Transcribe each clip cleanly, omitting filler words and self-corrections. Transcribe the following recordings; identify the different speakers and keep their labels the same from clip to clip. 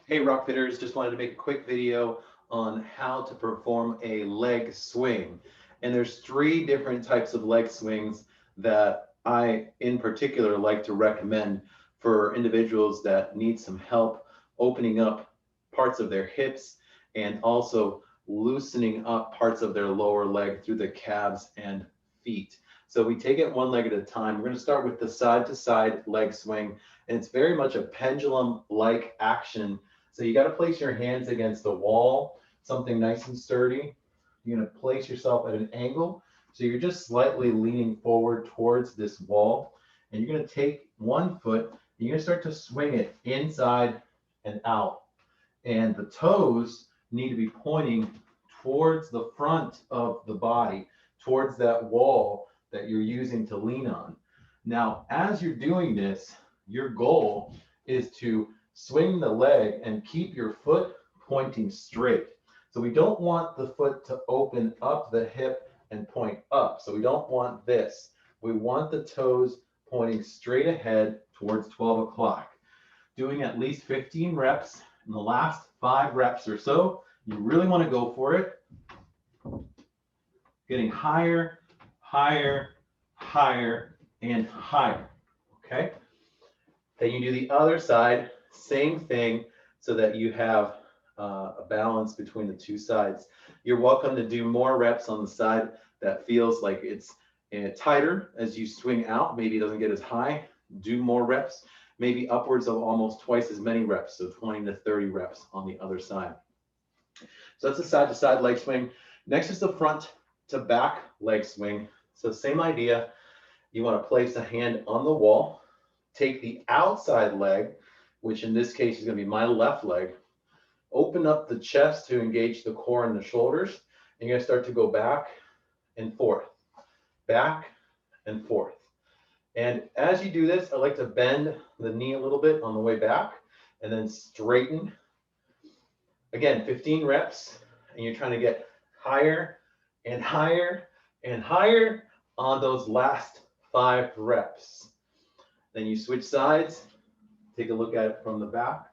Speaker 1: Hey Rock Fitters, just wanted to make a quick video on how to perform a leg swing. And there's three different types of leg swings that I in particular like to recommend for individuals that need some help opening up parts of their hips and also loosening up parts of their lower leg through the calves and feet. So we take it one leg at a time. We're going to start with the side to side leg swing, and it's very much a pendulum-like action. So you got to place your hands against the wall, something nice and sturdy. You're going to place yourself at an angle. So you're just slightly leaning forward towards this wall. And you're going to take one foot, and you're going to start to swing it inside and out. And the toes need to be pointing towards the front of the body, towards that wall that you're using to lean on. Now, as you're doing this, your goal is to swing the leg and keep your foot pointing straight. So we don't want the foot to open up the hip and point up. So we don't want this. We want the toes pointing straight ahead towards 12 o'clock. Doing at least 15 reps. In the last 5 reps or so, you really want to go for it. Getting higher, higher, higher, and higher. Okay? Then you do the other side. Same thing, so that you have a balance between the two sides. You're welcome to do more reps on the side that feels like it's tighter as you swing out. Maybe it doesn't get as high. Do more reps, maybe upwards of almost twice as many reps, so 20 to 30 reps on the other side. So that's the side to side leg swing. Next is the front to back leg swing. So same idea. You want to place a hand on the wall, take the outside leg, which in this case is going to be my left leg. Open up the chest to engage the core and the shoulders. And you're going to start to go back and forth, back and forth. And as you do this, I like to bend the knee a little bit on the way back and then straighten. Again, 15 reps, and you're trying to get higher and higher and higher on those last 5 reps. Then you switch sides. Take a look at it from the back.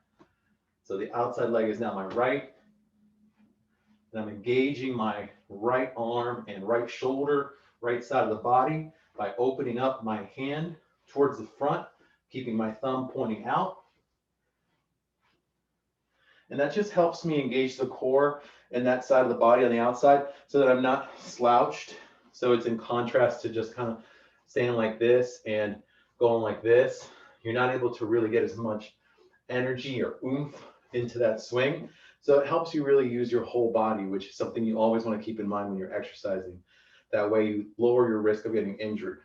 Speaker 1: So the outside leg is now my right. And I'm engaging my right arm and right shoulder, right side of the body by opening up my hand towards the front, keeping my thumb pointing out. And that just helps me engage the core and that side of the body on the outside so that I'm not slouched. So it's in contrast to just kind of staying like this and going like this. You're not able to really get as much energy or oomph into that swing. So it helps you really use your whole body, which is something you always want to keep in mind when you're exercising. That way you lower your risk of getting injured.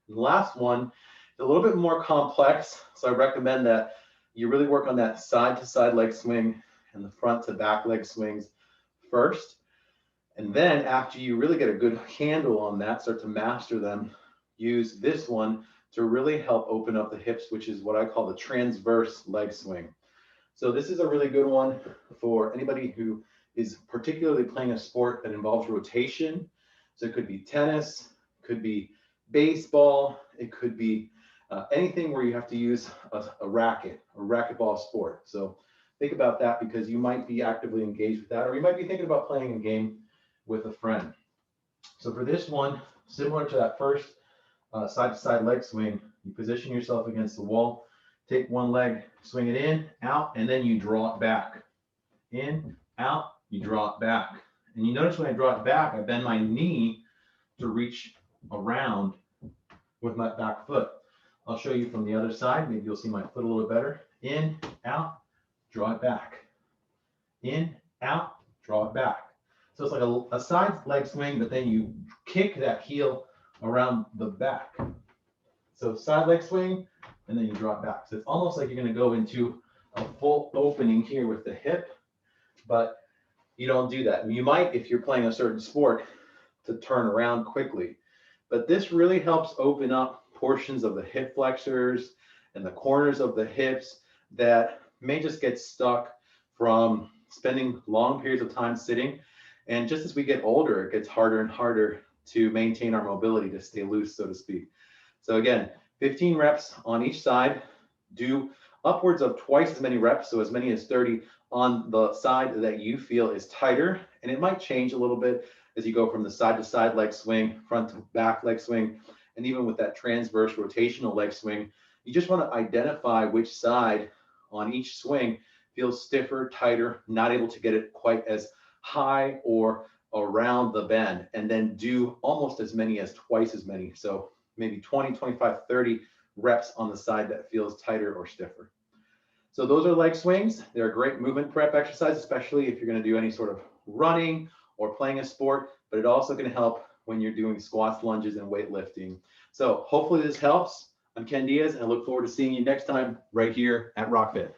Speaker 1: And the last one is a little bit more complex. So I recommend that you really work on that side to side leg swing and the front to back leg swings first. And then after you really get a good handle on that, start to master them, use this one to really help open up the hips, which is what I call the transverse leg swing. So this is a really good one for anybody who is particularly playing a sport that involves rotation. So it could be tennis, could be baseball, it could be anything where you have to use a racquetball sport. So think about that, because you might be actively engaged with that, or you might be thinking about playing a game with a friend. So for this one, similar to that first side-to-side leg swing, you position yourself against the wall, take one leg, swing it in, out, and then you draw it back. In, out, you draw it back. And you notice when I draw it back, I bend my knee to reach around with my back foot. I'll show you from the other side. Maybe you'll see my foot a little better. In, out, draw it back. In, out, draw it back. So it's like a side leg swing, but then you kick that heel around the back. So side leg swing, and then you draw it back. So it's almost like you're going to go into a full opening here with the hip, but you don't do that. You might, if you're playing a certain sport, to turn around quickly. But this really helps open up portions of the hip flexors and the corners of the hips that may just get stuck from spending long periods of time sitting. And just as we get older, it gets harder and harder to maintain our mobility, to stay loose, so to speak. So again, 15 reps on each side. Do upwards of twice as many reps, so as many as 30 on the side that you feel is tighter. And it might change a little bit as you go from the side to side leg swing, front to back leg swing, and even with that transverse rotational leg swing. You just want to identify which side on each swing feels stiffer, tighter, not able to get it quite as high or around the bend, and then do almost as many as twice as many. So maybe 20, 25, 30 reps on the side that feels tighter or stiffer. So those are leg swings. They're a great movement prep exercise, especially if you're going to do any sort of running or playing a sport, but it also can help when you're doing squats, lunges, and weightlifting. So hopefully this helps. I'm Ken Diaz, and I look forward to seeing you next time right here at RockFit.